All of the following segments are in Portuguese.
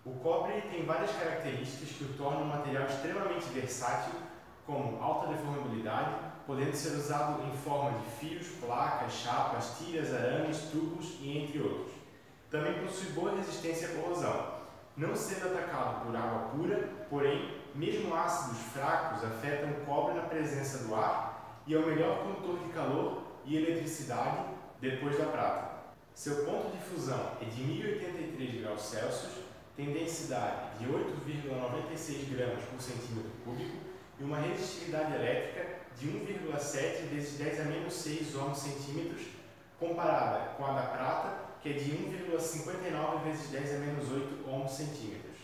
O cobre tem várias características que o tornam um material extremamente versátil, como alta deformabilidade, podendo ser usado em forma de fios, placas, chapas, tiras, arames, tubos e entre outros. Também possui boa resistência à corrosão, não sendo atacado por água pura, porém, mesmo ácidos fracos afetam o cobre na presença do ar e é o melhor condutor de calor e eletricidade depois da prata. Seu ponto de fusão é de 1083 graus Celsius, tem densidade de 8,96 gramas por centímetro cúbico e uma resistividade elétrica de 1,7 vezes 10 a menos 6 ohms-centímetros, comparada com a da prata, que é de 1,59 vezes 10 a menos 8 ohms-centímetros.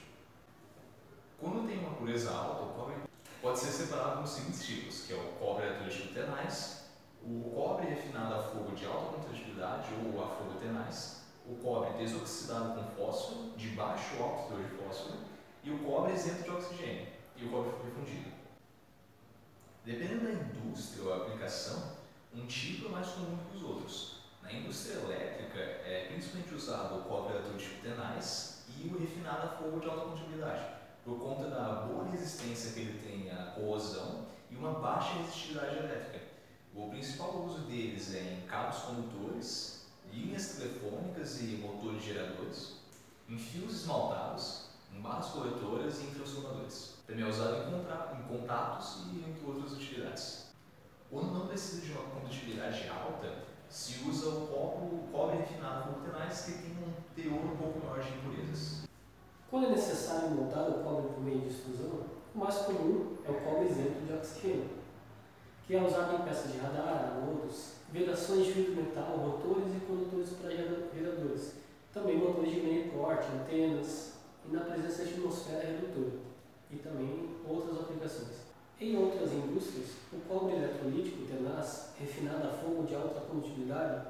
Quando tem uma pureza alta, o cobre pode ser separado nos seguintes tipos, que é o cobre eletrolítico tenaz, o cobre refinado a fogo de alta condutibilidade ou a fogo tenaz, o cobre desoxidado com fósforo, de baixo ou alto teor de fósforo, e o cobre isento de oxigênio, e o cobre refundido. Dependendo da indústria ou aplicação, um tipo é mais comum que os outros. Na indústria elétrica é principalmente usado o cobre eletrolítico tenaz e o refinado a fogo de alta condutibilidade, por conta da boa resistência que ele tem à corrosão e uma baixa resistividade elétrica. O principal uso deles é em cabos condutores, linhas telefônicas e motores geradores, em fios esmaltados, em barras coletoras e em transformadores. Também é usado em contatos e entre outras utilidades. Quando não precisa de uma condutibilidade alta, se usa o cobre refinado por tenaz, que tem um teor um pouco maior de impurezas. Quando é necessário montar o cobre por meio de extrusão, o mais comum é o cobre isento de oxigênio, que é usado em peças de radar, anodos, vedações de vidro metal, rotores e condutores para geradores, também motores de grande porte, antenas e na presença de atmosfera redutora, e também outras aplicações. Em outras indústrias, o cobre eletrolítico tenaz, refinado a fogo de alta condutibilidade,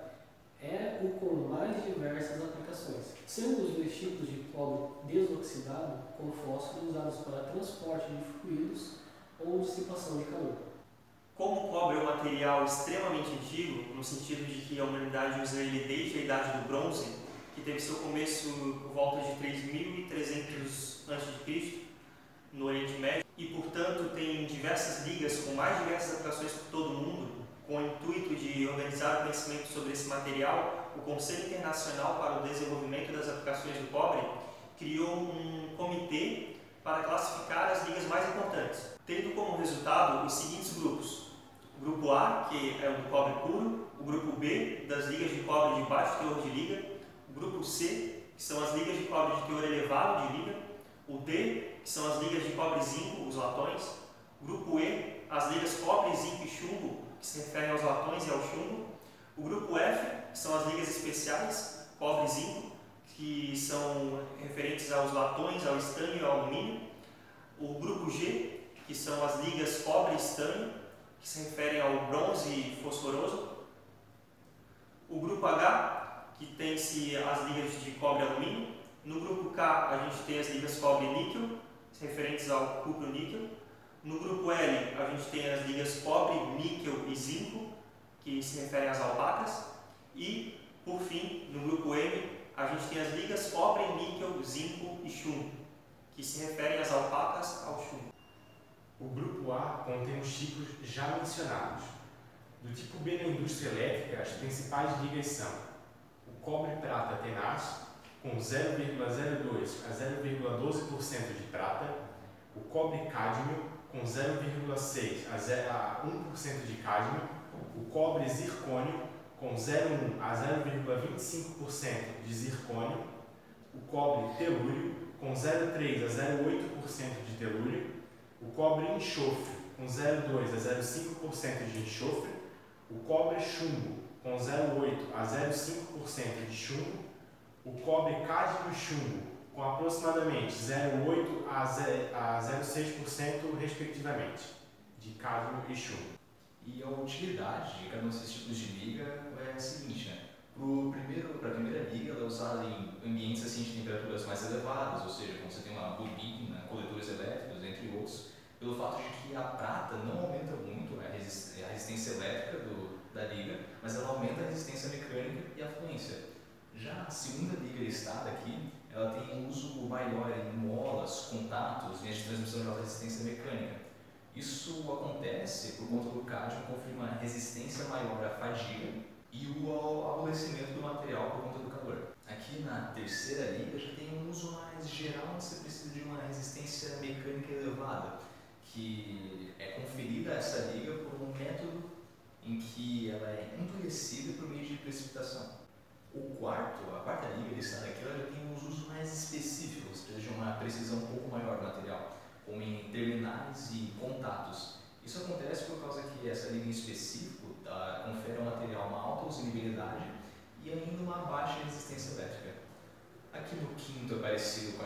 é o com mais diversas aplicações, sendo os dois tipos de cobre desoxidado com fósforo usados para transporte de fluidos ou dissipação de calor. Como o cobre é um material extremamente antigo, no sentido de que a humanidade usa ele desde a Idade do Bronze, que teve seu começo por volta de 3.300 a.C., no Oriente Médio, e portanto tem diversas ligas com mais diversas aplicações por todo o mundo, com o intuito de organizar o conhecimento sobre esse material, o Conselho Internacional para o Desenvolvimento das Aplicações do Cobre criou um comitê para classificar as ligas mais importantes, tendo como resultado os seguintes grupos. O grupo A, que é o do cobre puro, o grupo B, das ligas de cobre de baixo teor de liga, o grupo C, que são as ligas de cobre de teor elevado de liga, o D, que são as ligas de cobre e zinco, os latões, o grupo E, as ligas cobre, zinco e chumbo, que se referem aos latões e ao chumbo, o grupo F, que são as ligas especiais, cobre e zinco, que são referentes aos latões, ao estanho e ao alumínio, o grupo G, que são as ligas cobre e estanho, que se referem ao bronze e fosforoso, o grupo H, que tem-se as ligas de cobre e alumínio, no grupo K a gente tem as ligas cobre e níquel, referentes ao cupro níquel, no grupo L a gente tem as ligas cobre, níquel e zinco, que se referem às alpacas, e, por fim, no grupo M a gente tem as ligas cobre, níquel, zinco e chumbo, que se referem às alpacas ao chumbo. O grupo A contém os tipos já mencionados. Do tipo B na indústria elétrica, as principais ligas são o cobre-prata tenaz, com 0,02 a 0,12% de prata, o cobre-cádmio, com 0,6 a 1% de cádmio, o cobre-zircônio, com 0,1 a 0,25% de zircônio, o cobre-telúrio, com 0,3 a 0,8% de telúrio, o cobre-enxofre, com 0,2 a 0,5% de enxofre, o cobre-chumbo, com 0,8 a 0,5% de chumbo, o cobre-cádmio-chumbo, com aproximadamente 0,8 a 0,6% respectivamente, de cádmio e chumbo. E a utilidade de cada um desses tipos de liga é a seguinte, né? Para a primeira liga, ela é usada em ambientes assim, de temperaturas mais elevadas, ou seja, quando você tem uma bobina, coletores elétricos, entre outros, pelo fato de que a prata não aumenta muito a resistência elétrica da liga, mas ela aumenta a resistência mecânica e a fluência. Já a segunda liga listada aqui, ela tem um uso maior em molas, contatos, linhas de transmissão de alta resistência mecânica. Isso acontece por conta do cádmio conferir uma resistência maior à fadiga e o amolecimento do material por conta do calor. Aqui na terceira liga já tem um uso mais geral, onde você precisa de uma resistência mecânica elevada, que é conferida a essa liga por um método em que ela é endurecida por meio de precipitação. A quarta liga listada aqui, ela já tem uns usos mais específicos, precisa de uma precisão um pouco maior do material, como em terminais e contatos. Isso acontece por causa que essa liga em específico confere ao material uma alta usabilidade e ainda uma baixa resistência elétrica. Aqui no quinto é parecido com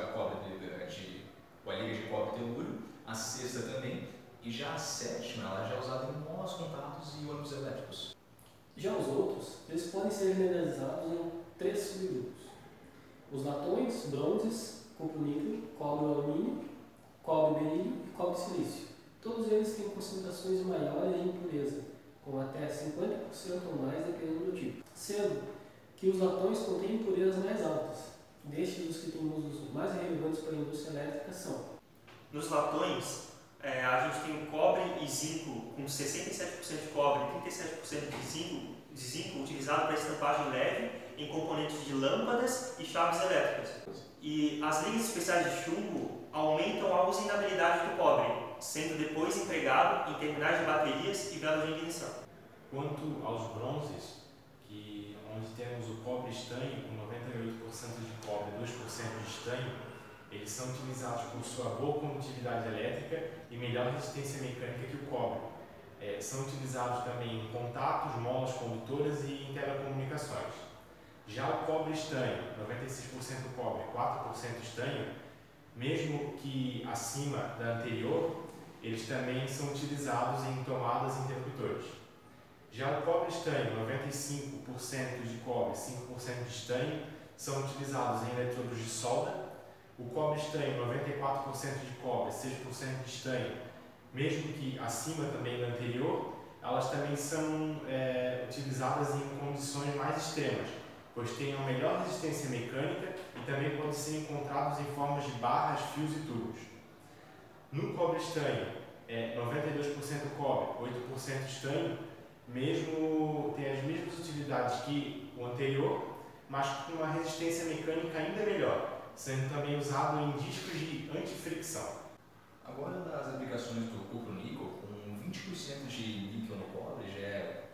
a liga de cobre telúrio, a sexta também, e já a sétima ela já é usada em molas, contatos e ônibus elétricos. Já os outros, eles podem ser generalizados em 3 subgrupos. Os latões, bronzes, cupro-níquel, cobre-alumínio, cobre-berílio e cobre-silício. Todos eles têm concentrações maiores de impureza, com até 50% ou mais dependendo do tipo. Sendo que os latões contêm impurezas mais altas. Destes, os que têm usos mais relevantes para a indústria elétrica são: nos latões, a gente tem o cobre e zinco com 67% de cobre e 37% de zinco utilizado para estampagem leve em componentes de lâmpadas e chaves elétricas. E as ligas especiais de chumbo aumentam a usabilidade do cobre, sendo depois empregado em terminais de baterias e velas de ignição. Quanto aos bronzes, onde temos o cobre estanho com 98% de cobre e 2% de estanho, eles são utilizados por sua boa condutividade elétrica e melhor resistência mecânica que o cobre. São utilizados também em contatos, molas condutoras e em telecomunicações. Já o cobre estanho, 96% cobre, 4% estanho, mesmo que acima da anterior, eles também são utilizados em tomadas e interruptores. Já o cobre estanho, 95% de cobre, 5% de estanho, são utilizados em eletrodos de solda. O cobre estanho, 94% de cobre, 6% de estanho, mesmo que acima também da anterior, elas também são utilizadas em condições mais extremas, pois têm uma melhor resistência mecânica e também podem ser encontrados em formas de barras, fios e tubos. No cobre estanho, 92% cobre, 8% estanho, mesmo tem as mesmas utilidades que o anterior, mas com uma resistência mecânica ainda melhor, sendo também usado em discos de antifricção. Agora, das aplicações do cupro-níquel, com 20% de níquel no cobre,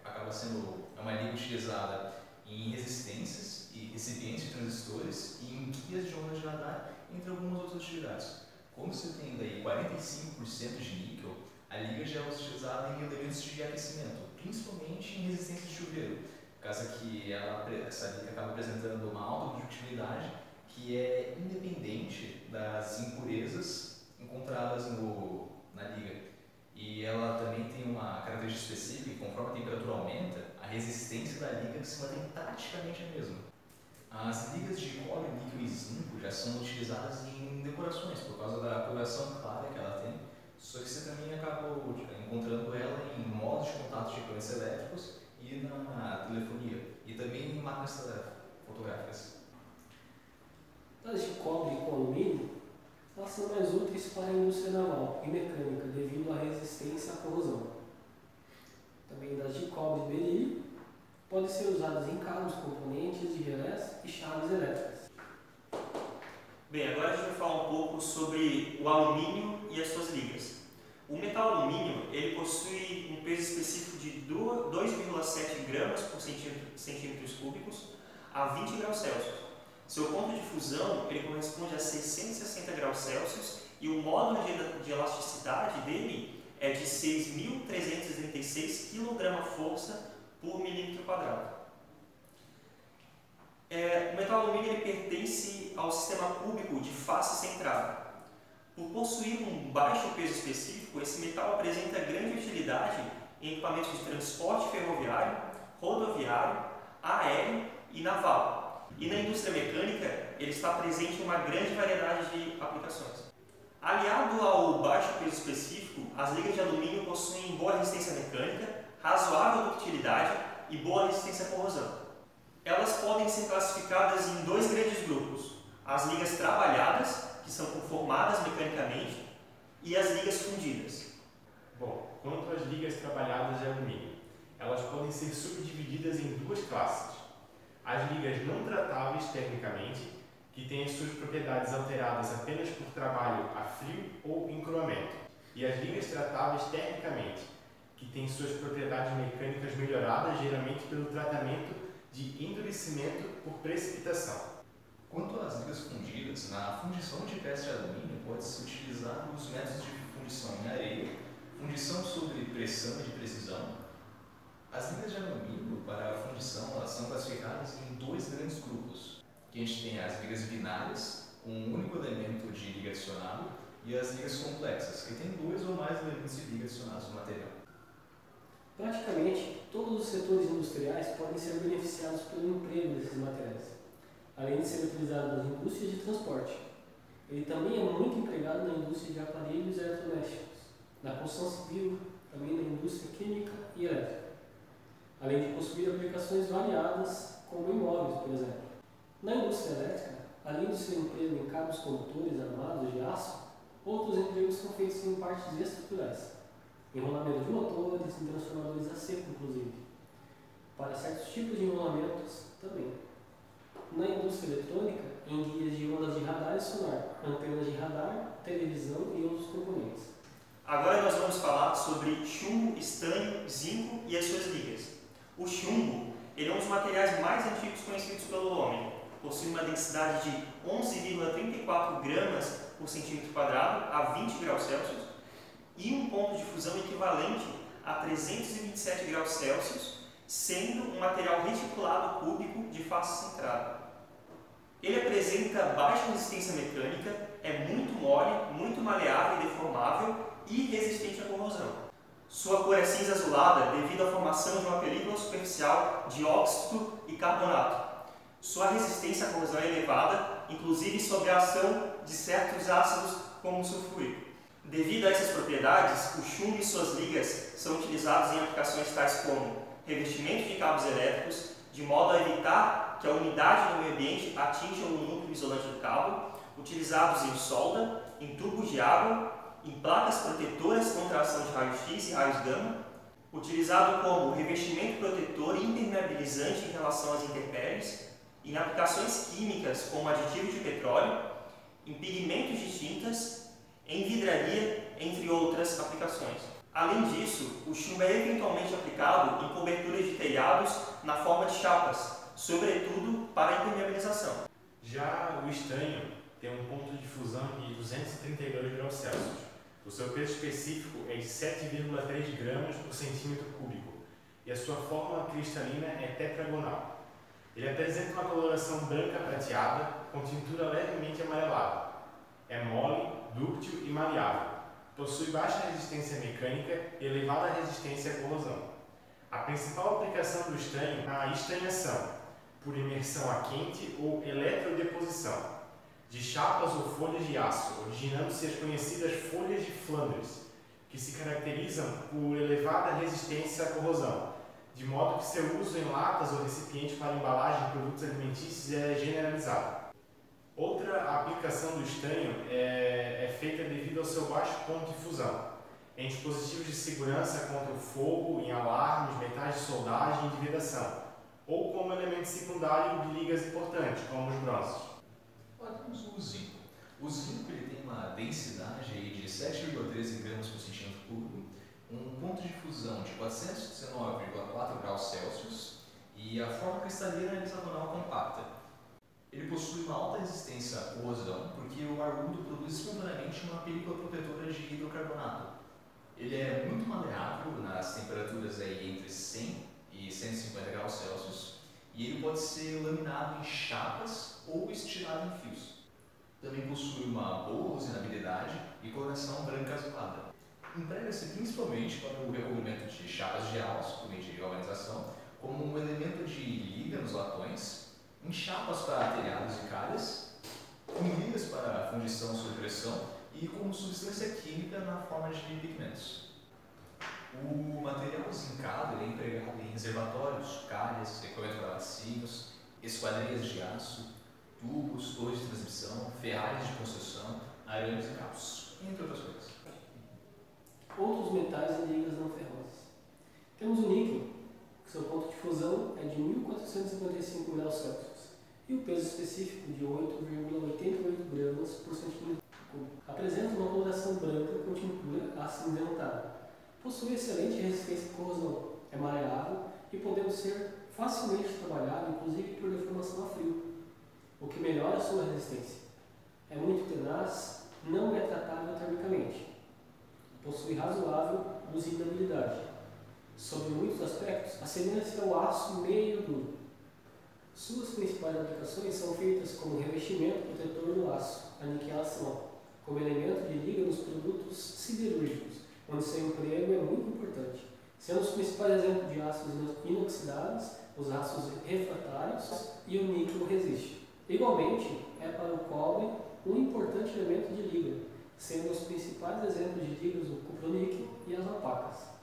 acaba sendo uma liga utilizada em resistências e recipientes de transistores e em guias de ondas de radar, entre algumas outras utilidades. Como você tem daí 45% de níquel, a liga já é utilizada em elementos de aquecimento, principalmente em resistência de chuveiro, por causa que essa liga acaba apresentando uma alta ductilidade que é independente das impurezas encontradas na liga. E ela também tem uma característica específica que, conforme a temperatura aumenta, a resistência da liga se mantém praticamente a mesma. As ligas de cobre, níquel e zinco já são utilizadas em decorações, por causa da coloração clara que ela tem, só que você também acaba encontrando ela em modos de contato de equipamentos elétricos e na telefonia, e também em máquinas fotográficas. As de cobre com alumínio, elas são mais úteis para a indústria naval e mecânica devido à resistência à corrosão. Também das de cobre e berílio podem ser usadas em cabos, componentes de relés e chaves elétricas. Bem, agora a gente vai falar um pouco sobre o alumínio e as suas ligas. O metal alumínio ele possui um peso específico de 2,7 gramas por centímetros cúbicos a 20 graus Celsius. Seu ponto de fusão ele corresponde a 660 graus Celsius e o módulo de elasticidade dele é de 6.336 kgf por milímetro quadrado. O metal alumínio ele pertence ao sistema cúbico de face centrada. Por possuir um baixo peso específico, esse metal apresenta grande utilidade em equipamentos de transporte ferroviário, rodoviário, aéreo e naval. E na indústria mecânica, ele está presente em uma grande variedade de aplicações. Aliado ao baixo peso específico, as ligas de alumínio possuem boa resistência mecânica, razoável ductilidade e boa resistência à corrosão. Elas podem ser classificadas em 2 grandes grupos: as ligas trabalhadas, que são conformadas mecanicamente, e as ligas fundidas. Bom, quanto às ligas trabalhadas de alumínio, elas podem ser subdivididas em duas classes. As ligas não tratáveis tecnicamente, que têm as suas propriedades alteradas apenas por trabalho a frio ou encruamento, e as ligas tratáveis tecnicamente, que têm suas propriedades mecânicas melhoradas geralmente pelo tratamento de endurecimento por precipitação. Quanto às ligas fundidas, na fundição de peças de alumínio pode-se utilizar os métodos de fundição em areia, fundição sob pressão e de precisão. As ligas de alumínio para a fundição elas são classificadas em dois grandes grupos. Que a gente tem as ligas binárias, com um único elemento de liga adicionado, e as ligas complexas, que têm dois ou mais elementos de liga adicionados no material. Praticamente todos os setores industriais podem ser beneficiados pelo emprego desses materiais, além de ser utilizado nas indústrias de transporte. Ele também é muito empregado na indústria de aparelhos eletrodomésticos, na construção civil, também na indústria química e elétrica, além de possuir aplicações variadas, como imóveis, por exemplo. Na indústria elétrica, além do seu emprego em cabos condutores armados de aço, outros empregos são feitos em partes estruturais, enrolamento de motores, em transformadores a seco, inclusive, para certos tipos de enrolamentos também. Na indústria eletrônica, em guias de ondas de radar e sonar, antenas de radar, televisão e outros componentes. Agora nós vamos falar sobre chumbo, estanho, zinco e as suas ligas. O chumbo ele é um dos materiais mais antigos conhecidos pelo homem. Possui uma densidade de 11,34 gramas por centímetro quadrado a 20 graus Celsius e um ponto de fusão equivalente a 327 graus Celsius, sendo um material reticulado cúbico de face centrada. Ele apresenta baixa resistência mecânica, é muito mole, muito maleável e deformável e resistente à corrosão. Sua cor é cinza azulada devido à formação de uma película superficial de óxido e carbonato. Sua resistência à corrosão é elevada, inclusive sob a ação de certos ácidos como o sulfúrico. Devido a essas propriedades, o chumbo e suas ligas são utilizados em aplicações tais como revestimento de cabos elétricos, de modo a evitar que a umidade do meio ambiente atinja o núcleo isolante do cabo, utilizados em solda, em tubos de água, em placas protetoras contra a ação de raios-x e raios gama, utilizado como revestimento protetor e impermeabilizante em relação às intempéries, em aplicações químicas como aditivo de petróleo, em pigmentos de tintas, em vidraria, entre outras aplicações. Além disso, o chumbo é eventualmente aplicado em coberturas de telhados na forma de chapas, sobretudo para a impermeabilização. Já o estanho tem um ponto de fusão de 232 graus Celsius. O seu peso específico é de 7,3 gramas por centímetro cúbico e a sua forma cristalina é tetragonal. Ele apresenta uma coloração branca prateada com tintura levemente amarelada. É mole, dúctil e maleável. Possui baixa resistência mecânica e elevada resistência à corrosão. A principal aplicação do estanho é a estanhação, por imersão a quente ou eletrodeposição, de chapas ou folhas de aço, originando-se as conhecidas folhas de Flandres, que se caracterizam por elevada resistência à corrosão, de modo que seu uso em latas ou recipientes para embalagem de produtos alimentícios é generalizado. Outra aplicação do estanho é feita devido ao seu baixo ponto de fusão, em dispositivos de segurança contra o fogo, em alarmes, metais de soldagem e de vedação, ou como elemento secundário de ligas importantes, como os bronzes. Olha, temos o zinco. O zinco ele tem uma densidade aí de 7,13 gramas por centímetro cúbico, um ponto de fusão de 419,4 graus Celsius e a forma cristalina hexagonal compacta. Ele possui uma alta resistência à corrosão porque o argudo produz espontaneamente uma película protetora de hidrocarbonato. Ele é muito maleável nas temperaturas aí entre 100 e 150 graus Celsius e ele pode ser laminado em chapas ou estirado em fios. Também possui uma boa usinabilidade e coloração branca azulada. Emprega-se principalmente para o recobrimento de chapas de aço, de galvanização, como um elemento de liga nos latões, em chapas para telhados e calhas, em ligas para fundição sob pressão e como substância química na forma de pigmentos. O material zincado é empregado em reservatórios, calhas, equipamento para vacinos, esquadrias de aço, tubos, torres de transmissão, ferragens de construção, arames e cabos, entre outras coisas. Outros metais e ligas não ferrosas. Temos o níquel, que seu ponto de fusão é de 1455 graus Celsius e o peso específico de 8,88 gramas por centímetro cúbico. Apresenta uma coloração branca com tintura acinzentada. Possui excelente resistência à corrosão, é maleável e podemos ser facilmente trabalhado, inclusive por deformação a frio, o que melhora a sua resistência. É muito tenaz, não é tratável termicamente. Possui razoável usinabilidade. Sob muitos aspectos, assemelha-se ao aço meio duro. Suas principais aplicações são feitas como revestimento protetor do aço, aniquilação, como elemento de liga nos produtos siderúrgicos, onde seu emprego é muito importante, sendo os principais exemplos de aços inoxidáveis, os aços refratários e o níquel resiste. Igualmente, é para o cobre um importante elemento de liga, sendo os principais exemplos de ligas o cuproníquel e as opacas.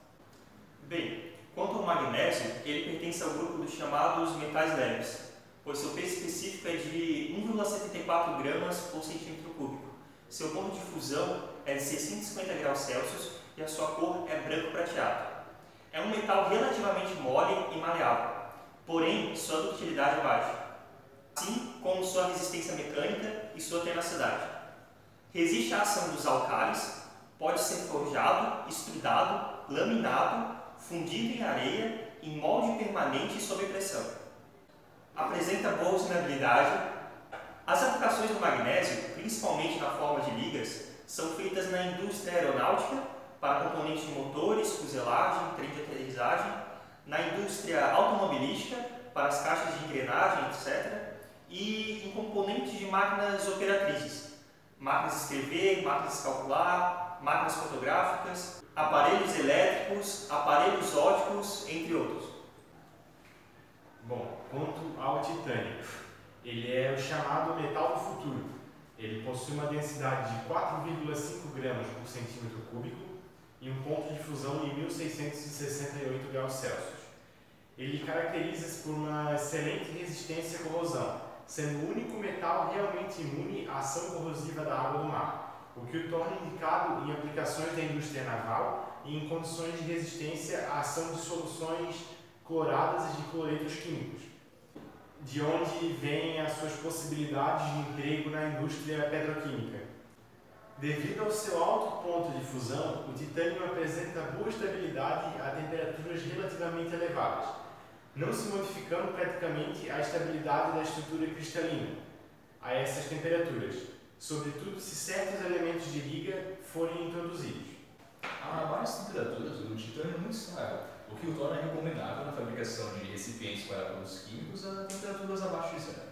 Bem, quanto ao magnésio, ele pertence ao grupo dos chamados metais leves, pois seu peso específico é de 1,74 gramas por centímetro cúbico. Seu ponto de fusão é de 650 graus Celsius e a sua cor é branco prateado. É um metal relativamente mole e maleável, porém sua ductilidade é baixa, assim como sua resistência mecânica e sua tenacidade. Resiste à ação dos alcalis, pode ser forjado, estrudado, laminado, fundido em areia, em molde permanente e sob pressão. Apresenta boa usinabilidade. As aplicações do magnésio, principalmente na forma de ligas, são feitas na indústria aeronáutica, para componentes de motores, fuselagem, trem de aterrissagem, na indústria automobilística, para as caixas de engrenagem, etc., e em componentes de máquinas operatrizes, máquinas de escrever, máquinas de calcular, máquinas fotográficas, aparelhos elétricos, aparelhos ópticos, entre outros. Bom, quanto ao titânio, ele é o chamado metal do futuro. Ele possui uma densidade de 4,5 gramas por centímetro cúbico e um ponto de fusão de 1668 graus Celsius. Ele caracteriza-se por uma excelente resistência à corrosão, sendo o único metal realmente imune à ação corrosiva da água do mar, o que o torna indicado em aplicações da indústria naval e em condições de resistência à ação de soluções cloradas e de cloretos químicos, de onde vêm as suas possibilidades de emprego na indústria petroquímica. Devido ao seu alto ponto de fusão, o titânio apresenta boa estabilidade a temperaturas relativamente elevadas, não se modificando praticamente a estabilidade da estrutura cristalina a essas temperaturas, sobretudo se certos elementos de liga forem introduzidos. A baixas temperaturas, o titânio é muito estável, o que o torna recomendável na fabricação de recipientes para produtos químicos a temperaturas abaixo de zero.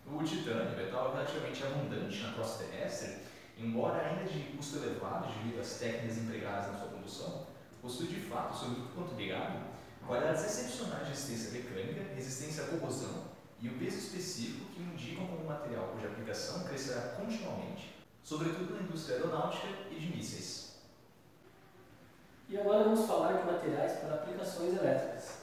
O titânio, metal relativamente abundante na crosta terrestre, embora ainda de custo elevado devido às técnicas empregadas na sua produção, possui de fato, sobretudo quanto ligado, qualidades excepcionais de resistência mecânica, resistência à corrosão e o peso específico que indicam como um material cuja aplicação crescerá continuamente, sobretudo na indústria aeronáutica e de mísseis. E agora vamos falar de materiais para aplicações elétricas.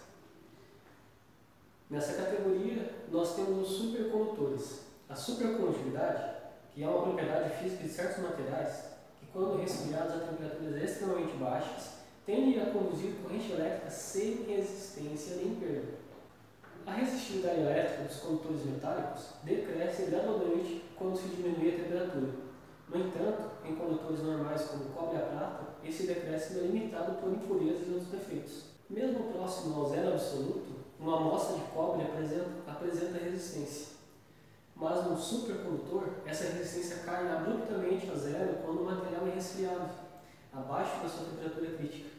Nessa categoria, nós temos os supercondutores. A supercondutividade, que é uma propriedade física de certos materiais, que quando resfriados a temperaturas extremamente baixas, tendem a conduzir corrente elétrica sem resistência nem perda. A resistividade elétrica dos condutores metálicos decresce gradualmente quando se diminui a temperatura. No entanto, em condutores normais como o cobre e a prata, esse decréscimo é limitado por impurezas e outros defeitos. Mesmo próximo ao zero absoluto, uma amostra de cobre apresenta resistência. Mas no supercondutor, essa resistência cai abruptamente a zero quando o material é resfriado, abaixo da sua temperatura crítica.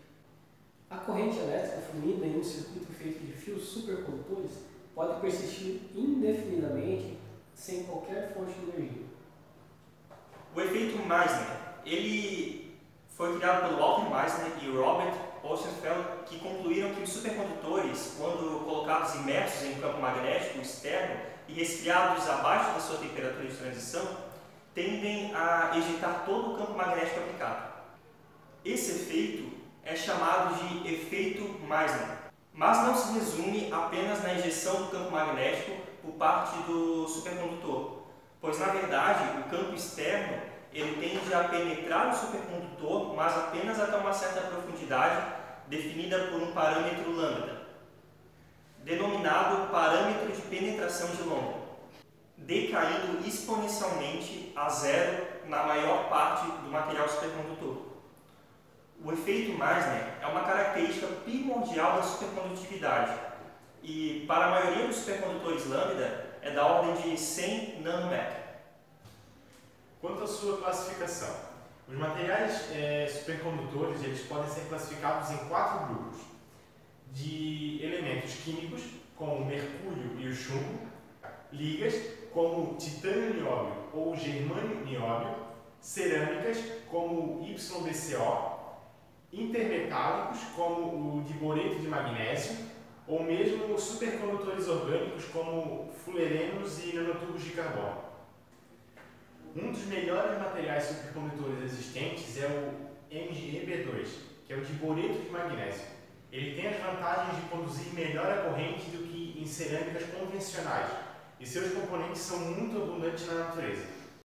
A corrente elétrica fluindo em um circuito feito de fios supercondutores pode persistir indefinidamente sem qualquer fonte de energia. O efeito Meissner, ele foi criado pelo Walter Meissner e Robert Osterfeld, que concluíram que os supercondutores, quando colocados imersos em um campo magnético externo e resfriados abaixo da sua temperatura de transição, tendem a ejetar todo o campo magnético aplicado. Esse efeito é chamado de efeito Meissner, mas não se resume apenas na injeção do campo magnético por parte do supercondutor. pois na verdade o campo externo ele tende a penetrar o supercondutor, mas apenas até uma certa profundidade definida por um parâmetro lambda, denominado parâmetro de penetração de lambda, decaindo exponencialmente a zero na maior parte do material supercondutor. O efeito Meissner é uma característica primordial da supercondutividade e, para a maioria dos supercondutores lambda, é da ordem de 100 nanômetros. Quanto à sua classificação, os materiais supercondutores eles podem ser classificados em 4 grupos de elementos químicos, como o mercúrio e o chumbo, ligas, como titânio nióbio ou germânio nióbio, cerâmicas, como o YbCO, intermetálicos, como o diboreto de magnésio, ou mesmo supercondutores orgânicos, como fulerenos e nanotubos de carbono. Um dos melhores materiais supercondutores existentes é o MgEb2, que é o diboreto de magnésio. Ele tem as vantagens de conduzir melhor a corrente do que em cerâmicas convencionais, e seus componentes são muito abundantes na natureza.